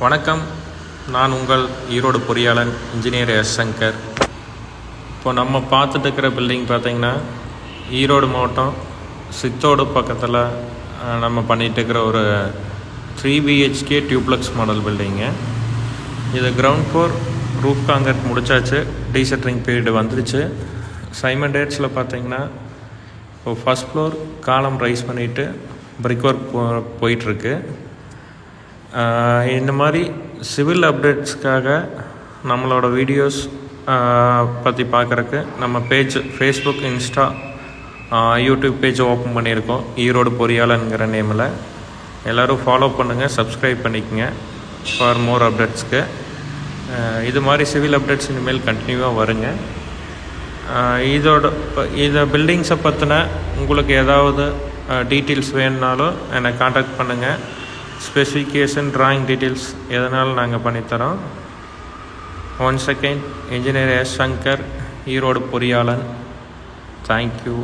வணக்கம். நான் உங்கள் ஈரோடு பொறியாளன் இன்ஜினியர் எஸ் சங்கர். இப்போ நம்ம பார்த்துட்டு இருக்கிற பில்டிங் பார்த்திங்கன்னா ஈரோடு மாவட்டம் சித்தோடு பக்கத்தில் நம்ம பண்ணிகிட்டு இருக்கிற ஒரு 3 BHK டியூப்ளெக்ஸ் மாடல் பில்டிங்கு. இது கிரவுண்ட் ஃப்ளோர் ரூஃப் காங்கிரீட் முடிச்சாச்சு. டீசெட்ரிங் பீரியடு வந்துருச்சு. சைமன் டேட்ஸில் பார்த்திங்கன்னா இப்போ ஃபஸ்ட் ஃப்ளோர் காலம் ரைஸ் பண்ணிவிட்டு பிரிக் ஒர்க் போயிட்டுருக்கு. இந்த மாதிரி சிவில் அப்டேட்ஸ்க்காக நம்மளோட வீடியோஸ் பற்றி பார்க்குறக்கு நம்ம page Facebook, Insta, YouTube page open பண்ணியிருக்கோம் ஈரோடு பொறியாளனுங்கிற நேமில். எல்லோரும் ஃபாலோ பண்ணுங்கள், சப்ஸ்கிரைப் பண்ணிக்கோங்க ஃபார் மோர் அப்டேட்ஸ்க்கு. இது மாதிரி சிவில் அப்டேட்ஸ் இனிமேல் கண்டினியூவாக வருங்க. இதை பில்டிங்ஸை பற்றின உங்களுக்கு ஏதாவது டீட்டெயில்ஸ் வேணுனாலும் என்னை காண்டாக்ட் பண்ணுங்கள். ஸ்பெசிஃபிகேஷன், ட்ராயிங் டீட்டெயில்ஸ் எதனாலும் நாங்கள் பண்ணித்தரோம். Once again engineer S Shankar, Erode பொறியாளன். தேங்க்யூ.